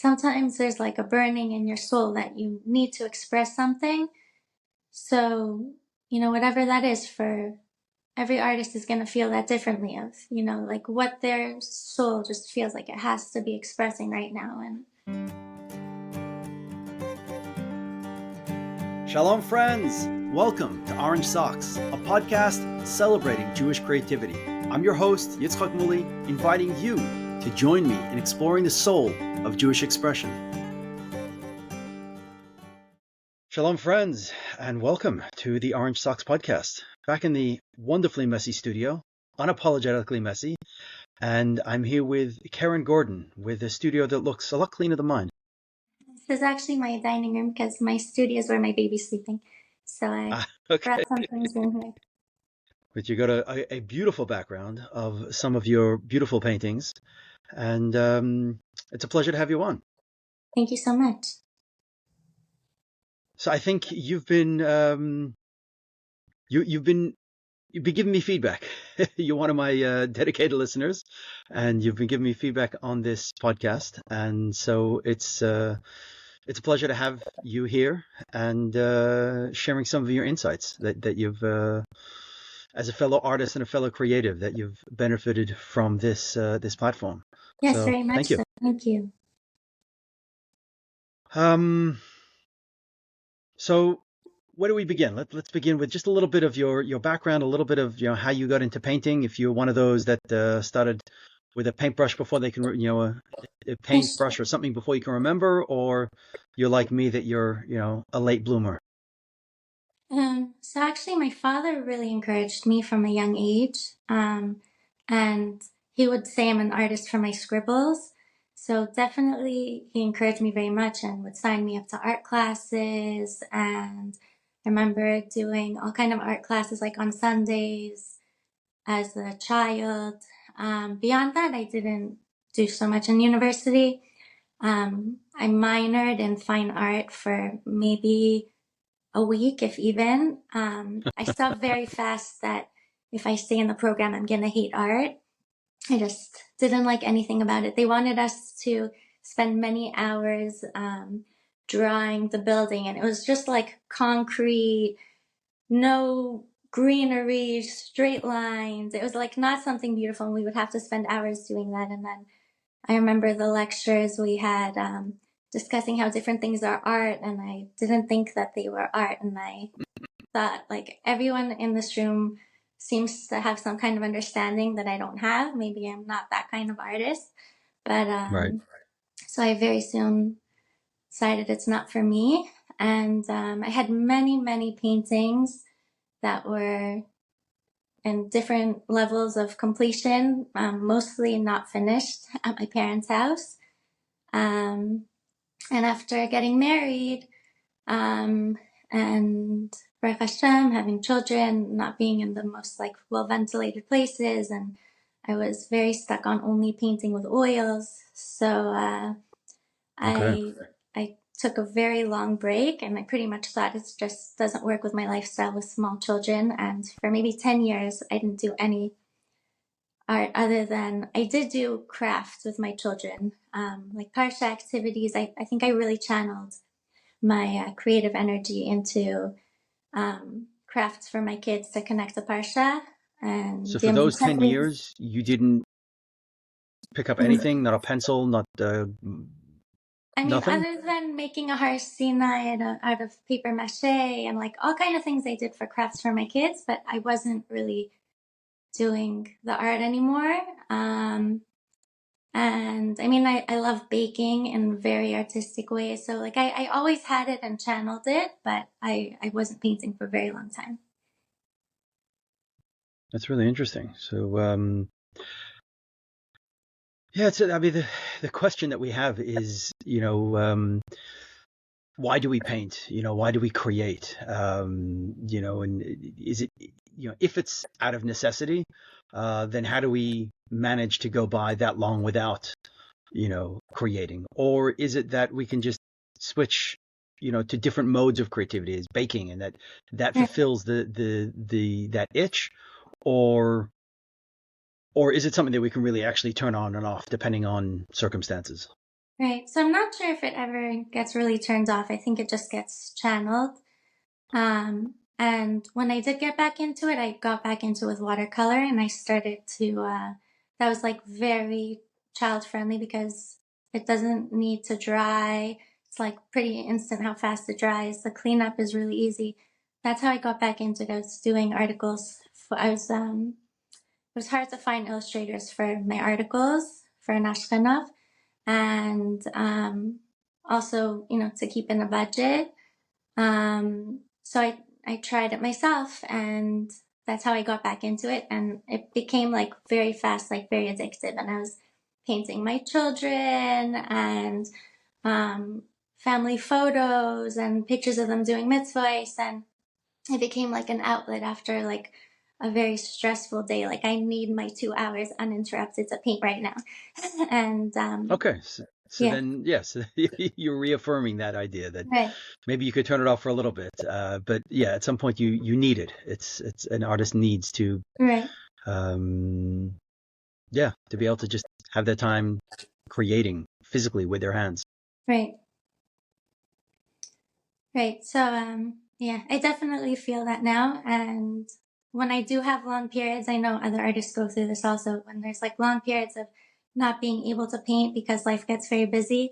sometimes there's like a burning in your soul that you need to express something. So, whatever that is, for every artist is going to feel that differently of, like what their soul just feels like it has to be expressing right now. And Shalom, friends! Welcome to Orange Socks, a podcast celebrating Jewish creativity. I'm your host, Yitzchak Muli, inviting you to join me in exploring the soul of Jewish expression. Shalom, friends, and welcome to the Orange Socks podcast. Back in the wonderfully messy studio, unapologetically messy, and I'm here with Keren Gordon with a studio that looks a lot cleaner than mine. this is actually my dining room because my studio is where my baby's sleeping. So I brought some things in here. But you got a beautiful background of some of your beautiful paintings, and it's a pleasure to have you on. Thank you so much. So I think you've been you've been giving me feedback. You're one of my dedicated listeners, and you've been giving me feedback on this podcast, and so it's a pleasure to have you here and sharing some of your insights that you've, as a fellow artist and a fellow creative, that you've benefited from this platform. Yes, so, very much. Thank you. So. Thank you. So where do we begin? Let's begin with just a little bit of your background, a little bit of how you got into painting. If you're one of those that started with a paintbrush before they can, a paintbrush or something before you can remember, or you're like me that you're, a late bloomer. So actually, my father really encouraged me from a young age, and he would say I'm an artist for my scribbles. So definitely he encouraged me very much and would sign me up to art classes. And I remember doing all kind of art classes like on Sundays as a child. Beyond that, I didn't do so much in university. I minored in fine art for maybe a week, if even. I saw very fast that if I stay in the program, I'm going to hate art. I just didn't like anything about it. They wanted us to spend many hours drawing the building, and it was just like concrete, no greenery, straight lines. It was like not something beautiful, and we would have to spend hours doing that. And then I remember the lectures we had discussing how different things are art, and I didn't think that they were art, and I thought like everyone in this room seems to have some kind of understanding that I don't have. Maybe I'm not that kind of artist, but Right. So I very soon decided it's not for me, and I had many paintings that were in different levels of completion, mostly not finished at my parents' house. And after getting married, and Baruch Hashem, having children, not being in the most like well-ventilated places, and I was very stuck on only painting with oils. So I took a very long break, and I pretty much thought it just doesn't work with my lifestyle with small children. And for maybe 10 years, I didn't do any art other than I did do crafts with my children, like parsha activities. I think I really channeled my creative energy into crafts for my kids to connect to parsha. And so for those 10 years, you didn't pick up anything, not a pencil, not nothing? Other than making a Har Sinai out of paper mache and like all kind of things I did for crafts for my kids, but I wasn't really doing the art anymore. And I love baking in very artistic ways. So like I always had it and channeled it, but I wasn't painting for a very long time. That's really interesting. So, yeah, the question that we have is, why do we paint? Why do we create? And is it, if it's out of necessity, then how do we manage to go by that long without, creating? Or is it that we can just switch, to different modes of creativity, as baking, and that fulfills that itch, or is it something that we can really actually turn on and off depending on circumstances? Right. So I'm not sure if it ever gets really turned off. I think it just gets channeled. And when I did get back into it, I got back into it with watercolor and I started to, that was like very child friendly because it doesn't need to dry. It's like pretty instant how fast it dries. The cleanup is really easy. That's how I got back into it. I was doing articles. It was hard to find illustrators for my articles for Nashkanov and, also, to keep in a budget. So I tried it myself and that's how I got back into it. And it became like very fast, like very addictive. And I was painting my children and family photos and pictures of them doing mitzvahs. And it became like an outlet after like a very stressful day. Like I need my 2 hours uninterrupted to paint right now. And Okay, so yeah, then yes, you're reaffirming that idea that right, maybe you could turn it off for a little bit, but yeah, at some point you need it. It's an artist needs to right, um, yeah, to be able to just have that time creating physically with their hands. right. Right. So, yeah, I definitely feel that now. And when I do have long periods, I know other artists go through this also. When there's like long periods of not being able to paint because life gets very busy,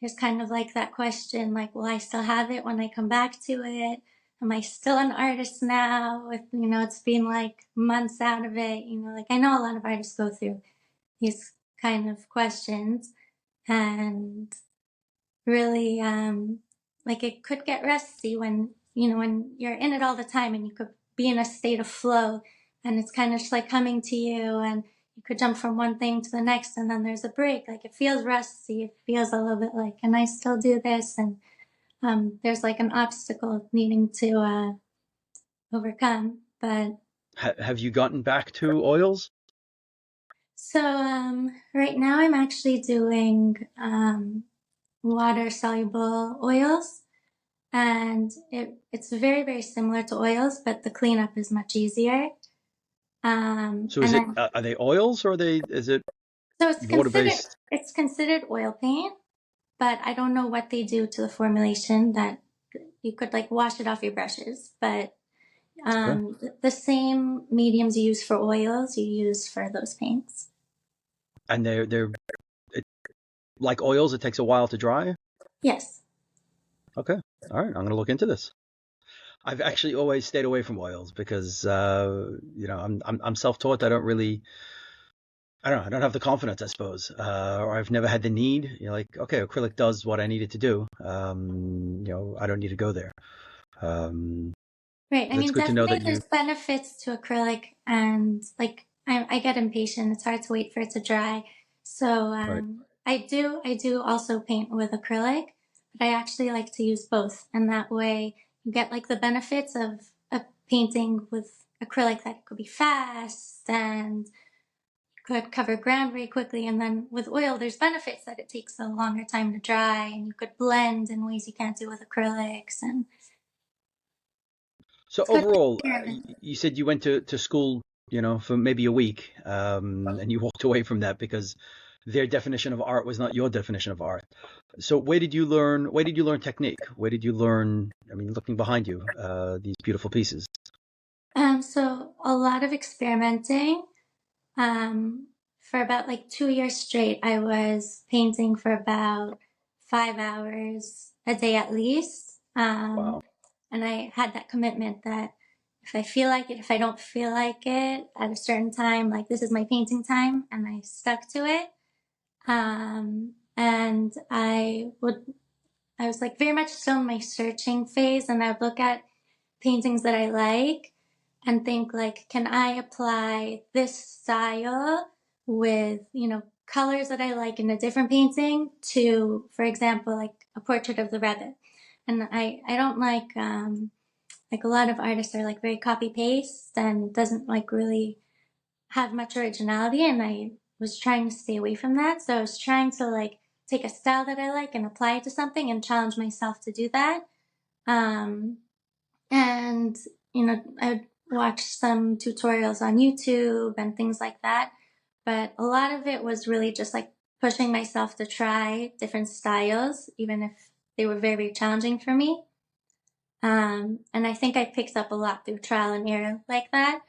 there's kind of like that question, like, will I still have it when I come back to it? Am I still an artist now? If, it's been like months out of it, like I know a lot of artists go through these kind of questions. And really like it could get rusty when you're in it all the time and you could be in a state of flow and it's kind of just like coming to you and you could jump from one thing to the next and then there's a break. Like it feels rusty. It feels a little bit like, can I still do this? And there's like an obstacle needing to overcome. But Have you gotten back to oils? so right now I'm actually doing water soluble oils. And it's very, very similar to oils, but the cleanup is much easier. So is And it then, are they oils or is it so water based? it's considered oil paint, but I don't know what they do to the formulation that you could like wash it off your brushes. But Okay, the same mediums you use for oils, you use for those paints. and they're it, like oils. It takes a while to dry. Yes. Okay, all right. I'm gonna look into this. I've actually always stayed away from oils because I'm self-taught. I don't know. I don't have the confidence, I suppose, or I've never had the need. Like, okay, acrylic does what I need it to do. I don't need to go there. Um, Right. I but it's mean, good to know definitely that you there's benefits to acrylic and like I get impatient. It's hard to wait for it to dry. So right. I do also paint with acrylic, but I actually like to use both. And that way you get like the benefits of a painting with acrylic that could be fast and could cover ground very quickly. And then with oil, there's benefits that it takes a longer time to dry and you could blend in ways you can't do with acrylics and So it's good to overall, experiment. you said you went to school, for maybe a week, and you walked away from that because their definition of art was not your definition of art. So where did you learn? Where did you learn technique? Where did you learn? I mean, looking behind you, these beautiful pieces. So a lot of experimenting. For about like 2 years straight, I was painting for about 5 hours a day at least. Wow. And I had that commitment that if I feel like it, if I don't feel like it at a certain time, like this is my painting time, and I stuck to it. And I was like very much still in my searching phase, and I would look at paintings that I like and think like, can I apply this style with, colors that I like in a different painting to, for example, like a portrait of the rabbit. And I don't like a lot of artists are like very copy paste and doesn't like really have much originality. And I was trying to stay away from that. So I was trying to like take a style that I like and apply it to something and challenge myself to do that. Um, and, I would watch some tutorials on YouTube and things like that. But a lot of it was really just like pushing myself to try different styles, even if they were very, very challenging for me. And I think I picked up a lot through trial and error like that.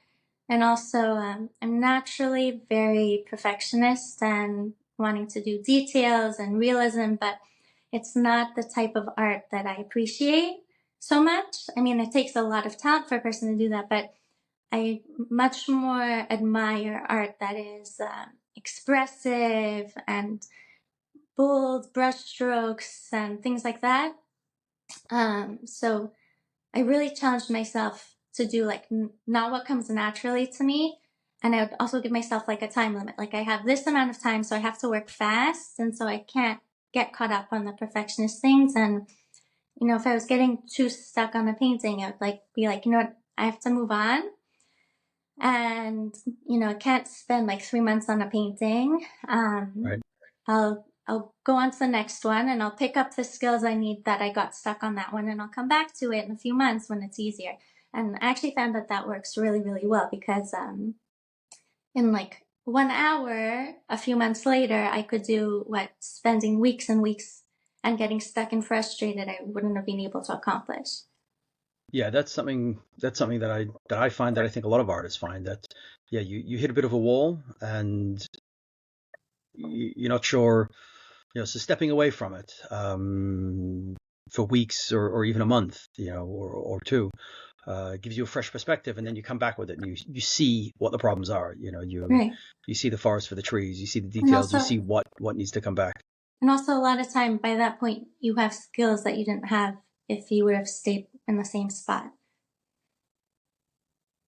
And also, I'm naturally very perfectionist and wanting to do details and realism, but it's not the type of art that I appreciate so much. I mean, it takes a lot of talent for a person to do that, but I much more admire art that is expressive and bold brushstrokes and things like that. So I really challenged myself to do like not what comes naturally to me. And I would also give myself like a time limit. Like I have this amount of time, so I have to work fast. And so I can't get caught up on the perfectionist things. And, you know, if I was getting too stuck on a painting, I would like be like, you know what, I have to move on. And, you know, I can't spend like 3 months on a painting. Right. I'll go on to the next one and I'll pick up the skills I need that I got stuck on that one, and I'll come back to it in a few months when it's easier. And I actually found that that works really, really well because in like 1 hour, a few months later, I could do what spending weeks and weeks and getting stuck and frustrated I wouldn't have been able to accomplish. Yeah, that's something that I find, that I think a lot of artists find, that yeah, you hit a bit of a wall and you're not sure, so stepping away from it for weeks or even a month, or two, gives you a fresh perspective, and then you come back with it and you see what the problems are. Right. You see the forest for the trees, you see the And details, you also, see what needs to come back. and also a lot of time by that point, you have skills that you didn't have if you would have stayed in the same spot.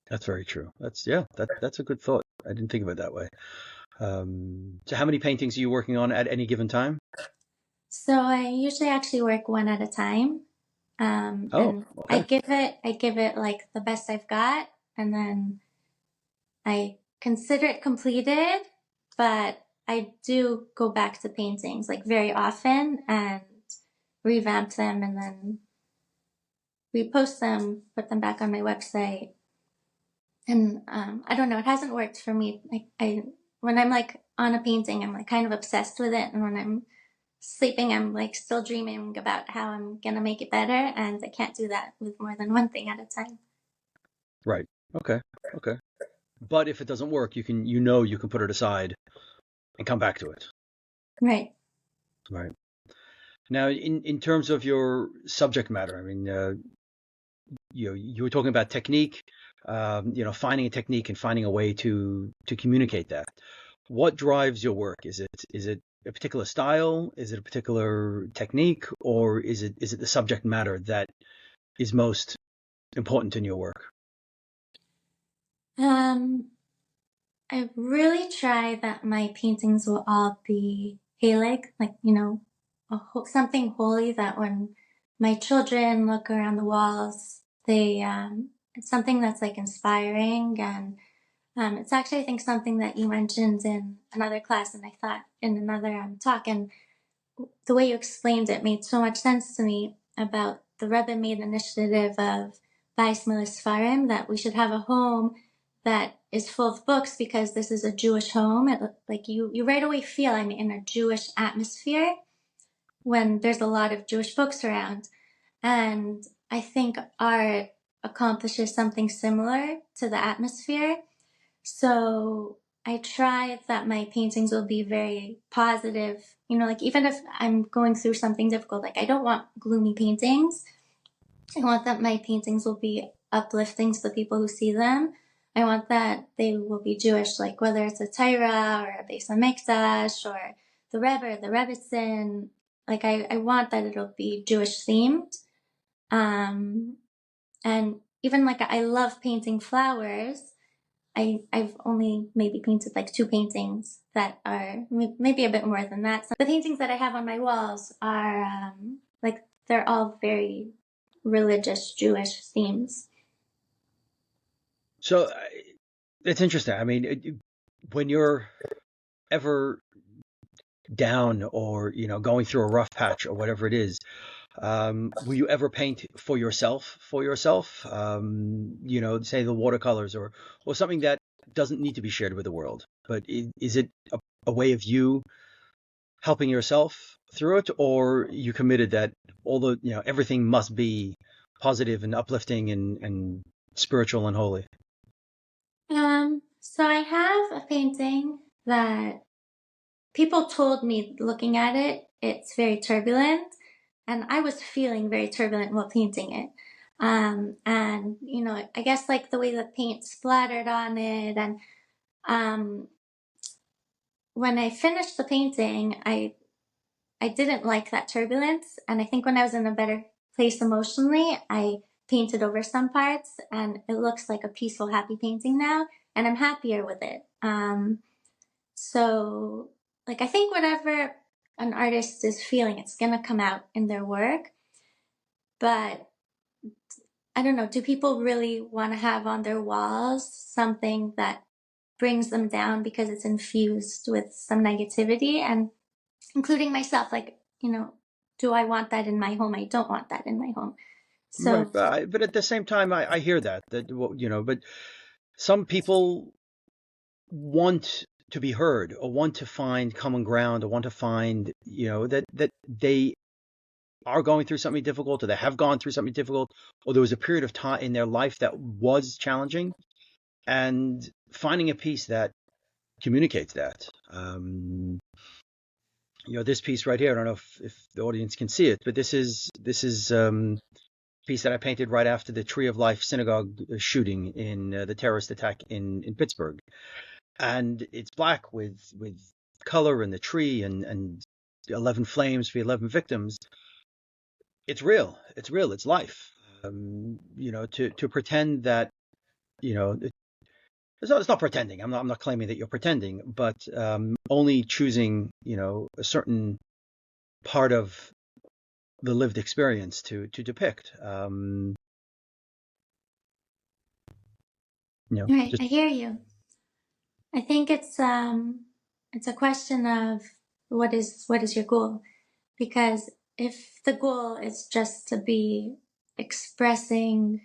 That's very true. That's a good thought. I didn't think of it that way. So how many paintings are you working on at any given time? So I usually actually work one at a time. Oh, And I okay. give it like the best I've got, and then I consider it completed, but I do go back to paintings like very often and revamp them and then repost them, put them back on my website. And I don't know, it hasn't worked for me. Like I when I'm like on a painting, I'm like kind of obsessed with it, and when I'm sleeping, I'm like still dreaming about how I'm gonna make it better, and I can't do that with more than one thing at a time. Right. Okay. Okay. But if it doesn't work, you can put it aside and come back to it. Right. Right. Now, in terms of your subject matter, I mean, you were talking about technique, finding a technique and finding a way to communicate that. What drives your work? Is it a particular style? Is it a particular technique, or is it the subject matter that is most important in your work? Um, I really try that my paintings will all be Helig, like, you know, something holy that when my children look around the walls, it's something that's like inspiring. And it's actually, I think, something that you mentioned in another class, and I thought in another talk. And the way you explained it made so much sense to me about the Rebbe made initiative of Bais Milas Farim, that we should have a home that is full of books because this is a Jewish home. Like you right away feel I'm in a Jewish atmosphere when there's a lot of Jewish books around. And I think art accomplishes something similar to the atmosphere. So I try that my paintings will be very positive. You know, like even if I'm going through something difficult, like I don't want gloomy paintings. I want that my paintings will be uplifting to the people who see them. I want that they will be Jewish, like whether it's a Torah or a Beis Hamikdash or the Rebbe, the Rebbetzin. Like I want that it'll be Jewish themed. Um, and even like I love painting flowers. I've only maybe painted like two paintings that are maybe a bit more than that. So the paintings that I have on my walls are like they're all very religious Jewish themes. So it's interesting. I mean, when you're ever down or going through a rough patch or whatever it is, will you ever paint for yourself? Say the watercolors or something that doesn't need to be shared with the world, but is it a way of you helping yourself through it, or you committed that although everything must be positive and uplifting and spiritual and holy? So I have a painting that people told me looking at it, it's very turbulent. And I was feeling very turbulent while painting it. And, I guess like the way the paint splattered on it. And um, when I finished the painting, I didn't like that turbulence. And I think when I was in a better place emotionally, I painted over some parts and it looks like a peaceful, happy painting now. And I'm happier with it. So, like, I think whatever an artist is feeling, it's going to come out in their work. But I don't know, do people really want to have on their walls something that brings them down because it's infused with some negativity? And including myself, like, do I want that in my home? I don't want that in my home. Right, So, but at the same time, I hear that but some people want to be heard or want to find common ground or want to find that they are going through something difficult, or they have gone through something difficult, or there was a period of time in their life that was challenging, and finding a piece that communicates that. This piece right here, I don't know if the audience can see it, but this is a piece that I painted right after the Tree of Life synagogue shooting in the terrorist attack in Pittsburgh, and it's black with color and the tree and 11 flames for 11 victims. It's real. It's real. It's life. To pretend that it's not pretending. I'm not claiming that you're pretending, but only choosing a certain part of the lived experience to depict. right, Just I hear you. I think it's a question of what is your goal? Because if the goal is just to be expressing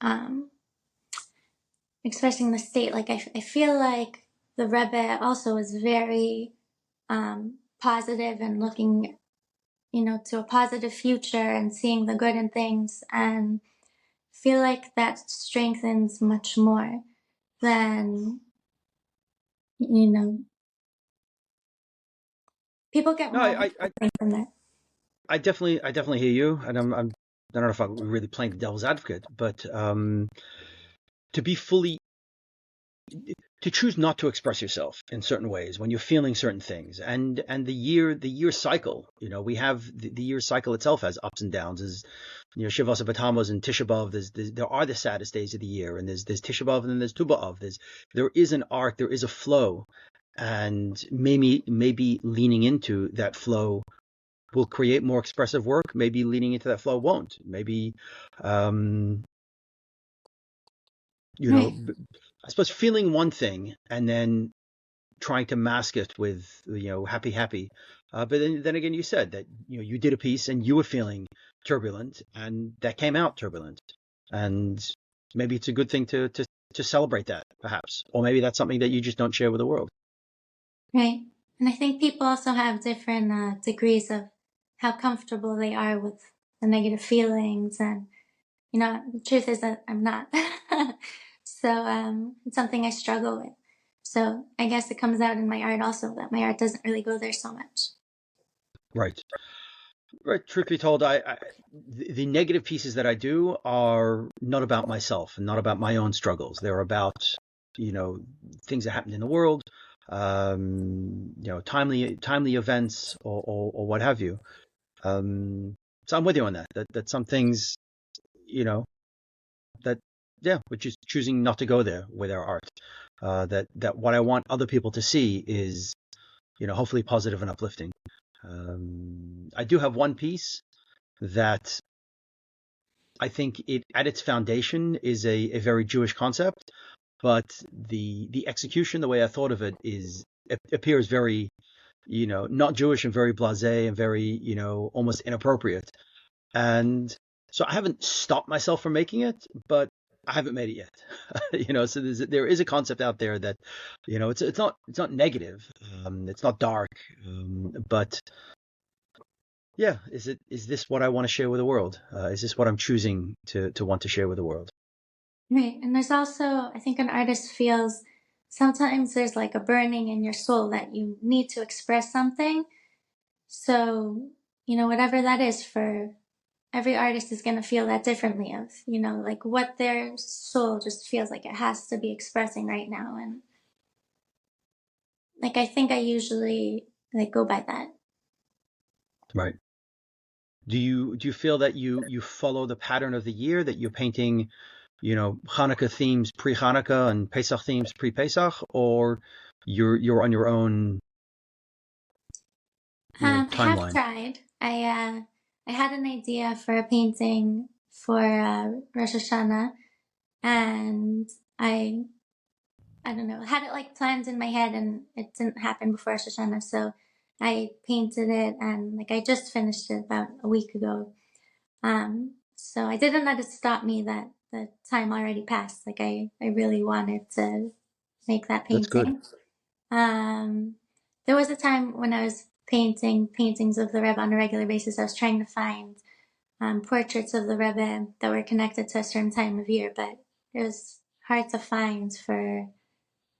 um expressing the state, like I feel like the Rebbe also is very positive and looking to a positive future and seeing the good in things, and feel like that strengthens much more than you know people get no, more I from that. I definitely hear you, and I don't know if I'm really playing the devil's advocate, but to be fully to choose not to express yourself in certain ways when you're feeling certain things, and the year cycle, we have the year cycle itself has ups and downs. As Shivasa Batamos and Tisha B'av, there are the saddest days of the year, and there's Tisha B'av and then there's Tu B'av. There is an arc, there is a flow, and maybe leaning into that flow will create more expressive work. Maybe leaning into that flow won't. Maybe um, you Right, know, I suppose feeling one thing and then trying to mask it with happy happy. But then again, you said that you did a piece and you were feeling turbulent, and that came out turbulent, and maybe it's a good thing to celebrate that, perhaps, or maybe that's something that you just don't share with the world. right. And I think people also have different degrees of how comfortable they are with the negative feelings, and the truth is that I'm not. So it's something I struggle with. So I guess it comes out in my art also, that my art doesn't really go there so much. Right. Right. Truth be told, the negative pieces that I do are not about myself and not about my own struggles. They're about you know things that happened in the world, timely events, or what have you. So I'm with you on that. That some things, you know, that yeah, we're just choosing not to go there with our art. That what I want other people to see is hopefully positive and uplifting. I do have one piece that I think it at its foundation is a very Jewish concept, but the execution, the way I thought of it, it appears very not Jewish and very blasé and very almost inappropriate. And so I haven't stopped myself from making it, but I haven't made it yet. So there is a concept out there that, it's not negative, it's not dark, but yeah, is this what I want to share with the world? Is this what I'm choosing to want to share with the world? Right. And there's also, I think an artist feels sometimes there's like a burning in your soul that you need to express something. So, whatever that is for every artist is going to feel that differently of, like what their soul just feels like it has to be expressing right now. And like, I think I usually like go by that. Right. Do you feel that you follow the pattern of the year, that you're painting, Hanukkah themes pre-Hanukkah and Pesach themes pre-Pesach, or you're on your own, I have timeline? tried. I had an idea for a painting for Rosh Hashanah, and I I don't know, had it like planned in my head, and it didn't happen before Rosh Hashanah. So I painted it, and like I just finished it about a week ago. So I didn't let it stop me that the time already passed. Like I really wanted to make that That's good. painting. Um, there was a time when I was painting paintings of the Rebbe on a regular basis. I was trying to find portraits of the Rebbe that were connected to a certain time of year, but it was hard to find for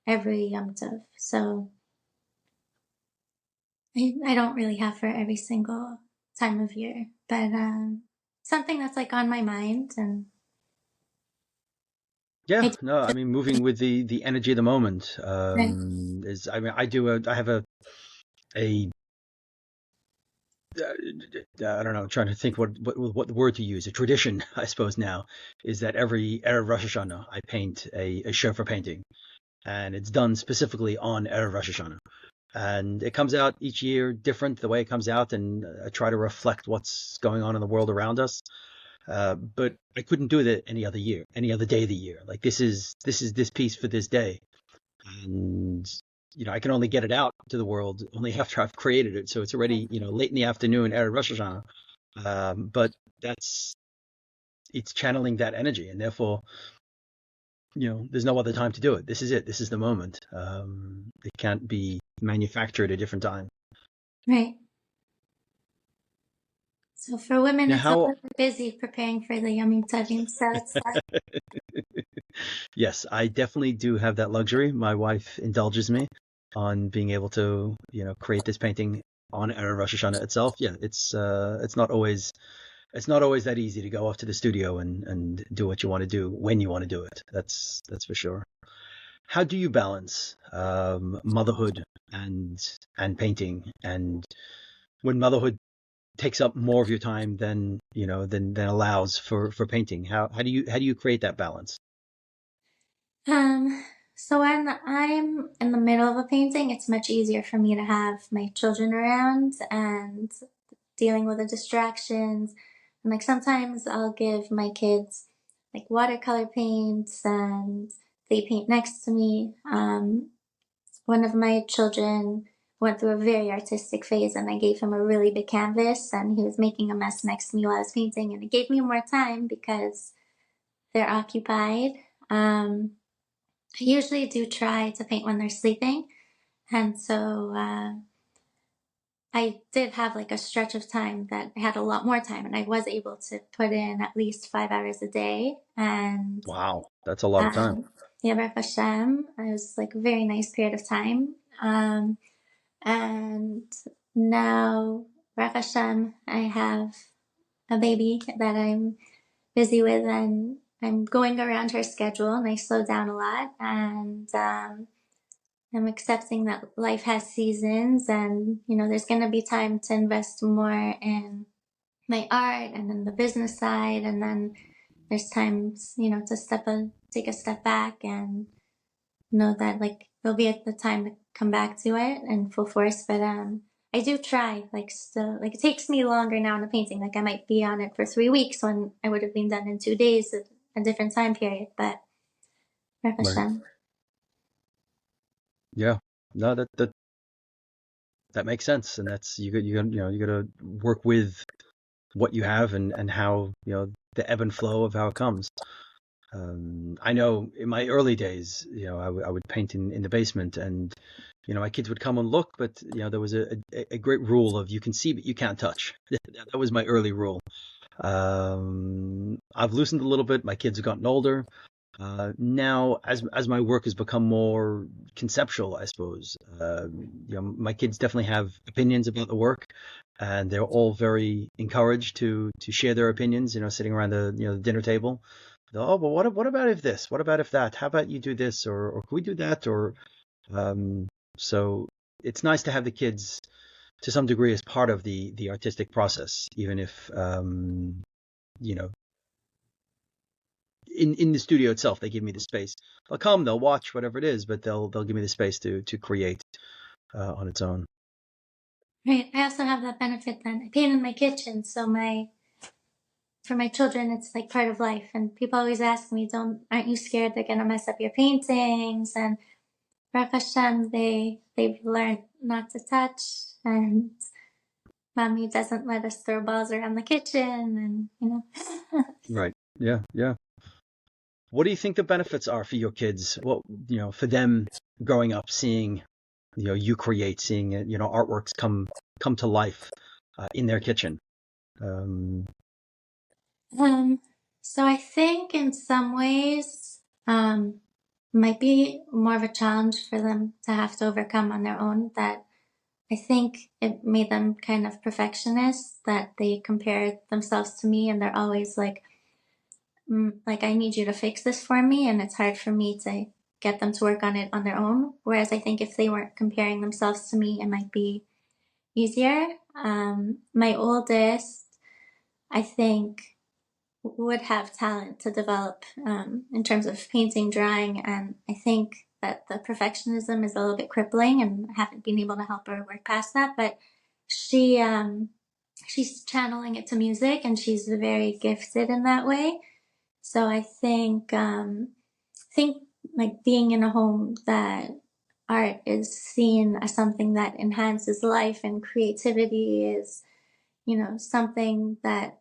every Yom Tov. So I don't really have for every single time of year, but something that's like on my mind, and Yeah, I do. no, I mean, moving with the energy of the moment, Right. is, I mean, I have a I don't know, trying to think what word to use. A tradition, I suppose now, is that every Erev Rosh Hashanah I paint a shofar painting, and it's done specifically on Erev Rosh Hashanah. And it comes out each year different the way it comes out, and I try to reflect what's going on in the world around us. But I couldn't do it any other year, any other day of the year. Like, this is this piece for this day, and I can only get it out to the world only after I've created it. So it's already, late in the afternoon, Erev Rosh Hashanah. But that's it's channeling that energy, and therefore, there's no other time to do it. This is it. This is the moment. It can't be manufactured at a different time. Right. So for women, Now, it's a how? little bit busy preparing for the Yomim Tovim. So it's Yes, I definitely do have that luxury. My wife indulges me on being able to, create this painting on Erev Rosh Hashanah itself. Yeah, it's not always that easy to go off to the studio and do what you want to do when you want to do it. That's for sure. How do you balance motherhood and painting, and when motherhood takes up more of your time than allows for painting? How do you create that balance? um. So when I'm in the middle of a painting, it's much easier for me to have my children around and dealing with the distractions. And like sometimes I'll give my kids like watercolor paints, and they paint next to me. One of my children went through a very artistic phase, and I gave him a really big canvas, and he was making a mess next to me while I was painting, and it gave me more time because they're occupied. I usually do try to paint when they're sleeping, and so I did have like a stretch of time that I had a lot more time, and I was able to put in at least 5 hours a day. And Wow, that's a lot of time. um, yeah, Baruch Hashem, it was like a very nice period of time. And now, Baruch Hashem, I have a baby that I'm busy with, and I'm going around her schedule, and I slowed down a lot. And I'm accepting that life has seasons, and there's going to be time to invest more in my art and then the business side, and then there's times to take a step back and know that like there'll be at the time to come back to it in full force. But I do try, like, still, like, it takes me longer now in the painting. Like I might be on it for 3 weeks when I would have been done in 2 days at a different time period, but Baruch Right. Hashem. Yeah. No, that makes sense, and that's you got to work with what you have, and how, the ebb and flow of how it comes. I know in my early days, I would paint in the basement, and my kids would come and look, but there was a great rule of you can see but you can't touch. That was my early rule. I've loosened a little bit. My kids have gotten older. Now, as my work has become more conceptual, I suppose, my kids definitely have opinions about the work, and they're all very encouraged to share their opinions. Sitting around the dinner table. Oh, but what about if this? What about if that? How about you do this, or can we do that? Or um, so it's nice to have the kids to some degree as part of the artistic process, even if you know in the studio itself, they give me the space. They'll come, they'll watch whatever it is, but they'll give me the space to create on its own. Right. I also have that benefit that I paint in my kitchen, so for my children, it's like part of life. And people always ask me, aren't you scared they're gonna mess up your paintings? And Baruch Hashem, they've learned not to touch, and mommy doesn't let us throw balls around the kitchen, and. Right. Yeah. Yeah. What do you think the benefits are for your kids? What for them growing up, seeing you create, seeing artworks come to life in their kitchen. Um, Um, so I think in some ways, might be more of a challenge for them to have to overcome on their own. That I think it made them kind of perfectionists, that they compare themselves to me and they're always like, I need you to fix this for me. And it's hard for me to get them to work on it on their own. Whereas I think if they weren't comparing themselves to me, it might be easier. My oldest, I think, would have talent to develop in terms of painting, drawing, and I think that the perfectionism is a little bit crippling, and I haven't been able to help her work past that. But she's channeling it to music, and she's very gifted in that way. So I think like being in a home that art is seen as something that enhances life and creativity is, something that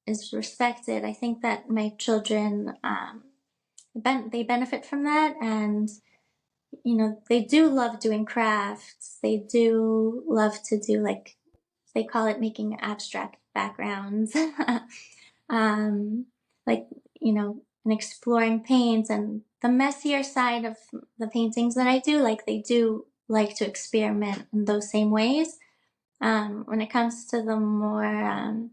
is respected. I think that my children, they benefit from that, and they do love doing crafts. They do love to do, like, they call it making abstract backgrounds, um, like and exploring paints and the messier side of the paintings that I do. Like, they do like to experiment in those same ways. When it comes to the more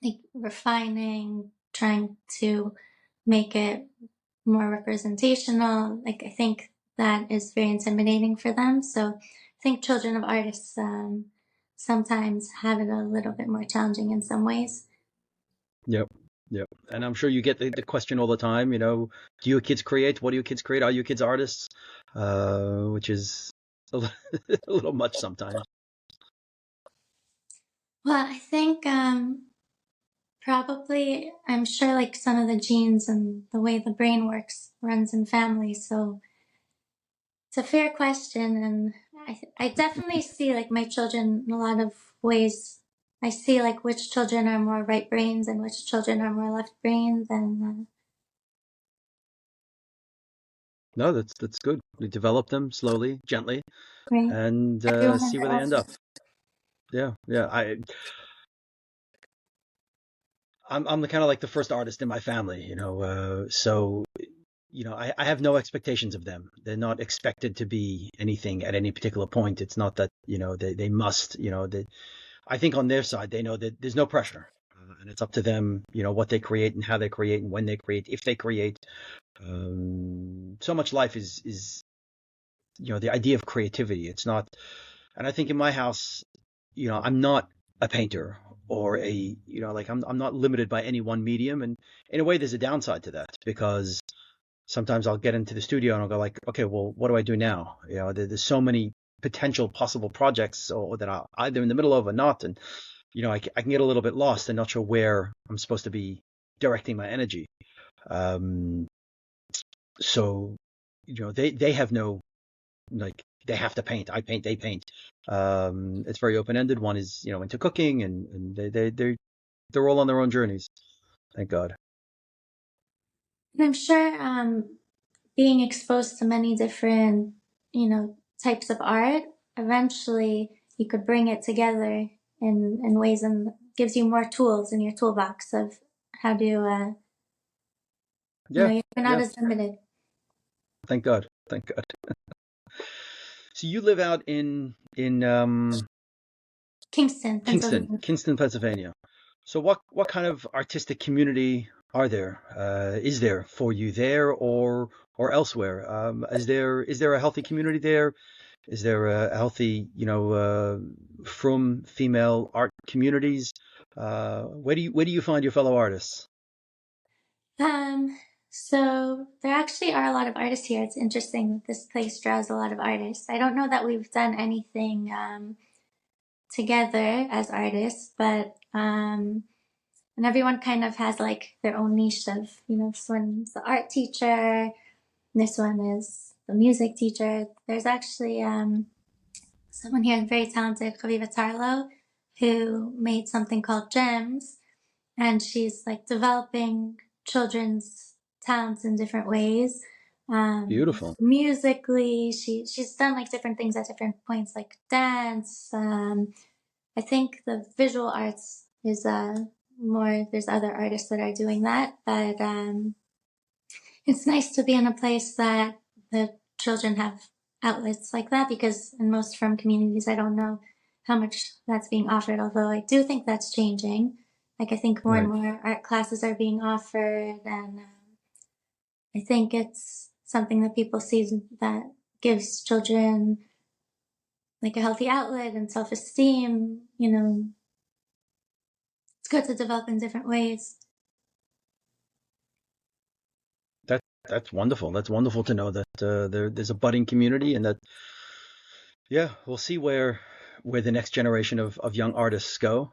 like refining, trying to make it more representational. Like, I think that is very intimidating for them. So I think children of artists sometimes have it a little bit more challenging in some ways. yep, yep. And I'm sure you get the question all the time. Do your kids create? What do your kids create? Are your kids artists? Which is a little much sometimes. Well, I think probably, I'm sure, like, some of the genes and the way the brain works runs in families. So it's a fair question, and I definitely see, like, my children in a lot of ways. I see, like, which children are more right brains and which children are more left brains, and No, that's good. We develop them slowly, gently, right, and everyone in see where their they own. end up. Yeah, yeah. I'm the kind of like the first artist in my family, so I have no expectations of them. They're not expected to be anything at any particular point. It's not that they must. I think on their side they know that there's no pressure, and it's up to them. What they create and how they create and when they create, if they create. So much life is the idea of creativity. It's not, and I think in my house, I'm not a painter or like I'm not limited by any one medium, and in a way, there's a downside to that because sometimes I'll get into the studio and I'll go like, okay, well, what do I do now? There's so many potential possible projects or that I'm either in the middle of or not, and I can get a little bit lost and not sure where I'm supposed to be directing my energy. Um, so they have no, like, they have to paint. I paint, they paint. It's very open ended. One is into cooking, and they're all on their own journeys. Thank God. And I'm sure being exposed to many different, types of art, eventually you could bring it together in ways and gives you more tools in your toolbox of how to, Yeah, you're not yeah. as limited. Thank God. Thank God. So you live out in Kingston, Pennsylvania. Kinston, Pennsylvania. So what kind of artistic community are there? Is there for you there or elsewhere? Is there a healthy community there? Is there a healthy, from female art communities? Where do you find your fellow artists? Um, so there actually are a lot of artists here. It's interesting that this place draws a lot of artists. I don't know that we've done anything together as artists, but and everyone kind of has like their own niche of, this one's the art teacher, this one is the music teacher. There's actually someone here very talented, Javiva Tarlo, who made something called Gems, and she's like developing children's talents in different ways. Beautiful. Musically, she's done like different things at different points, like dance. I think the visual arts is more. There's other artists that are doing that, but it's nice to be in a place that the children have outlets like that, because in most from communities, I don't know how much that's being offered, although I do think that's changing. Like, I think more and Right. more art classes are being offered, and I think it's something that people see that gives children like a healthy outlet and self-esteem. It's good to develop in different ways. That that's wonderful. That's wonderful to know that there's a budding community, and that, yeah, we'll see where the next generation of young artists go.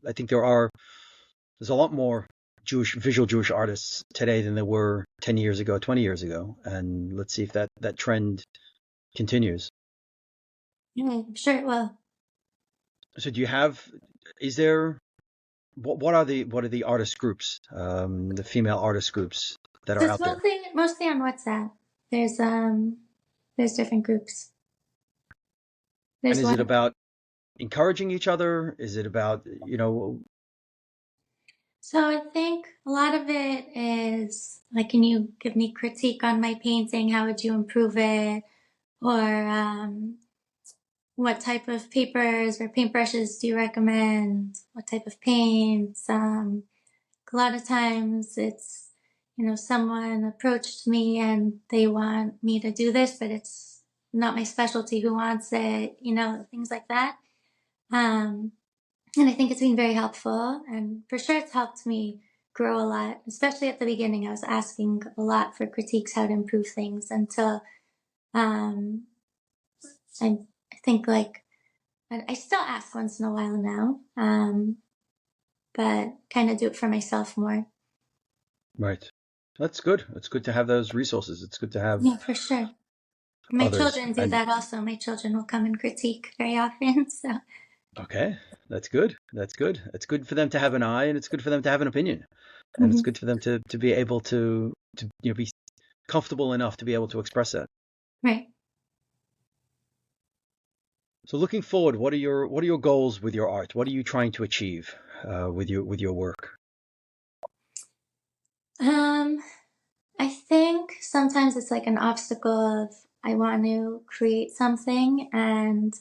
I think there's a lot more visual Jewish artists today than there were 10 years ago, 20 years ago, and let's see if that trend continues. Yeah, I'm sure it will. So is there what are the artist groups, the female artist groups that So are it's out there? mostly on WhatsApp. There's there's different groups. And There's is it one. about encouraging each other? Is it about, So I think a lot of it is like, can you give me critique on my painting? How would you improve it? Or what type of papers or paintbrushes do you recommend? What type of paints? A lot of times it's, someone approached me and they want me to do this, but it's not my specialty. Who wants it? Things like that. Um, and I think it's been very helpful, and for sure it's helped me grow a lot, especially at the beginning. I was asking a lot for critiques, how to improve things, until um, I think like I still ask once in a while now, but kind of do it for myself more. right? That's good. It's good to have those resources. It's good to have Yeah, for sure. My others. children do And that also. My children will come and critique very often. So, okay, that's good. That's good. It's good for them to have an eye, and it's good for them to have an opinion, and it's mhm. good for them to be able to be comfortable enough to be able to express that. Right. So looking forward, what are your goals with your art? What are you trying to achieve with your work? Um, I think sometimes it's like an obstacle of I want to create something and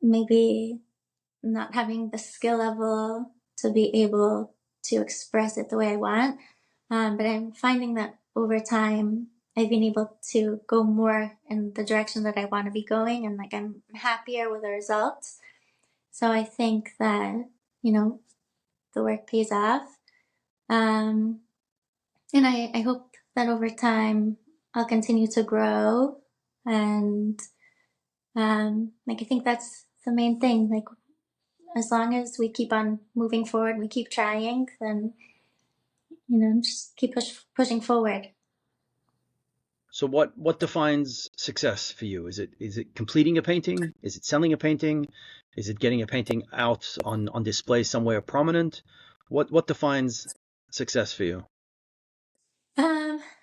maybe not having the skill level to be able to express it the way I want. But I'm finding that over time, I've been able to go more in the direction that I want to be going, and like I'm happier with the results. So I think that, you know, the work pays off. Um, and I hope that over time I'll continue to grow. And like, I think that's the main thing. Like, as long as we keep on moving forward, we keep trying, then, just keep pushing forward. So what defines success for you? Is it completing a painting? Is it selling a painting? Is it getting a painting out on display somewhere prominent? What defines success for you?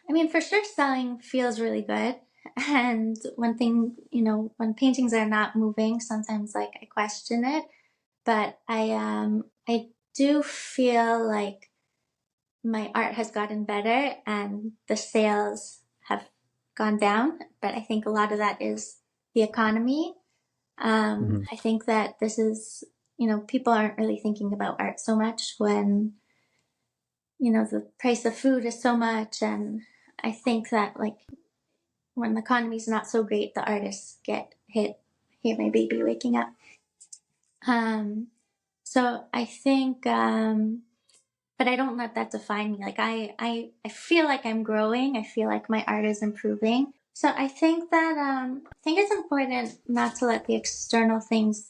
I mean, for sure, selling feels really good. And when paintings are not moving, sometimes like I question it. But I do feel like my art has gotten better and the sales have gone down. But I think a lot of that is the economy. Hmm. I think that this is, people aren't really thinking about art so much when, the price of food is so much. And I think that like when the economy's not so great, the artists get hit. Hear my baby waking up. Um, so I think, but I don't let that define me. Like I feel like I'm growing. I feel like my art is improving. So I think that, I think it's important not to let the external things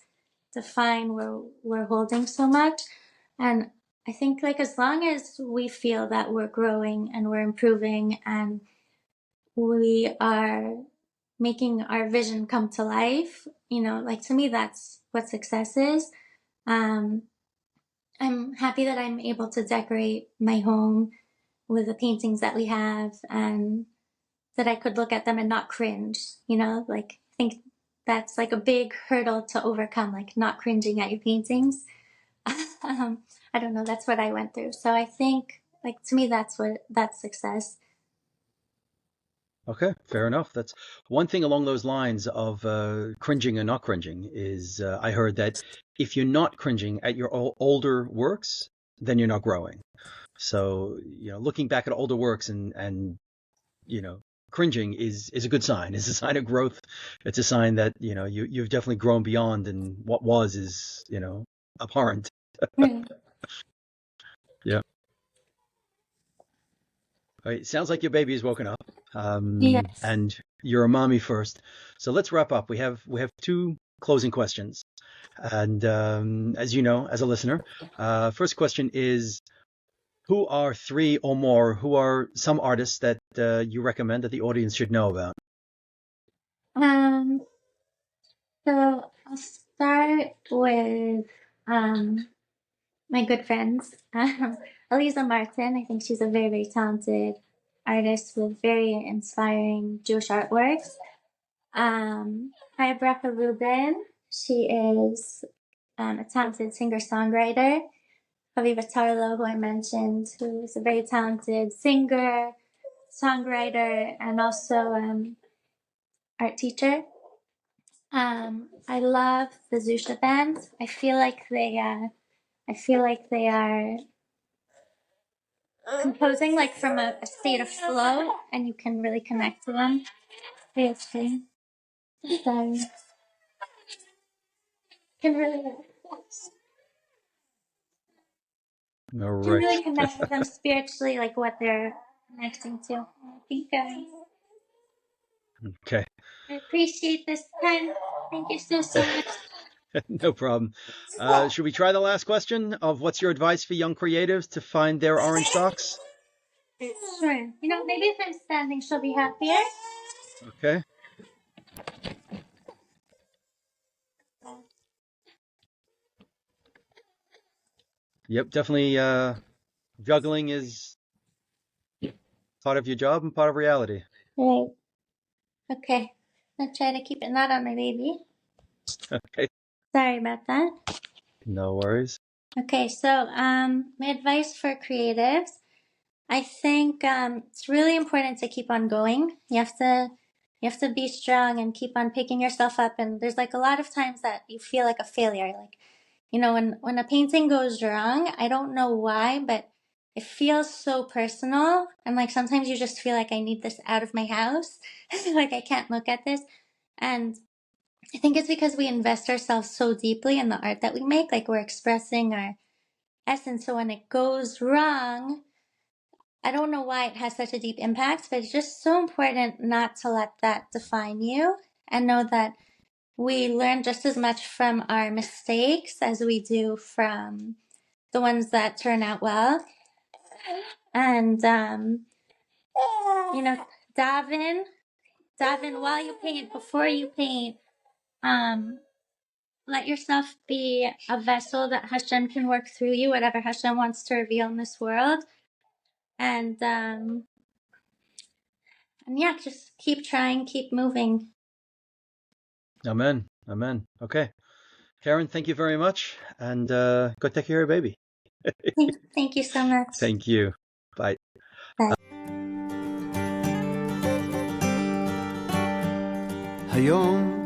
define where we're holding so much. And I think like as long as we feel that we're growing and we're improving and we are making our vision come to life, like to me, that's what success is. Um, I'm happy that I'm able to decorate my home with the paintings that we have and that I could look at them and not cringe, like I think that's like a big hurdle to overcome, like not cringing at your paintings. I don't know, that's what I went through. So I think like to me, that's success. Okay, fair enough. That's one thing along those lines of cringing and not cringing is I heard that if you're not cringing at your older works, then you're not growing. So, looking back at older works and you know, cringing is a good sign. It's a sign of growth. It's a sign that, you've definitely grown beyond and what was is, abhorrent. Mm. Yeah. All right, sounds like your baby is woken up. Yes. And you're a mommy first. So let's wrap up. We have two closing questions. And as you know, as a listener, first question is who are three or more, who are some artists that you recommend that the audience should know about? Um, so I'll start with um, my good friends. Eliza Martin, I think she's a very, very talented artist with very inspiring Jewish artworks. Hi, Brecca Rubin. She is a talented singer-songwriter. Aviva Tarlo, who I mentioned, who is a very talented singer, songwriter, and also art teacher. I love the Zusha band. I feel like they are composing like from a state of flow, and you can really connect to them. Seriously, so can really All can right. really connect with them spiritually, like what they're connecting to. Thank you guys. Okay. I appreciate this time. Thank you so much. No problem. Should we try the last question of what's your advice for young creatives to find their orange socks? Sure. Maybe if I'm standing, she'll be happier. Okay. Yep, definitely juggling is part of your job and part of reality. Right. Okay. I'll try to keep it not on my baby. Okay. Sorry about that. No worries. Okay, so my advice for creatives, I think it's really important to keep on going. You have to be strong and keep on picking yourself up. And there's like a lot of times that you feel like a failure. Like, when a painting goes wrong, I don't know why, but it feels so personal. And like sometimes you just feel like I need this out of my house. Like I can't look at this. And I think it's because we invest ourselves so deeply in the art that we make. Like we're expressing our essence. So when it goes wrong, I don't know why it has such a deep impact, but it's just so important not to let that define you and know that we learn just as much from our mistakes as we do from the ones that turn out well. And, daven, daven while you paint, before you paint. Um, Let yourself be a vessel that Hashem can work through you, whatever Hashem wants to reveal in this world. And yeah, just keep trying, keep moving. Amen. Amen. Okay. Karen, thank you very much. And go take care of your baby. Thank you so much. Thank you. Bye. היום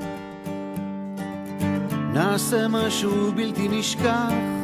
נעשה משהו בלתי נשכח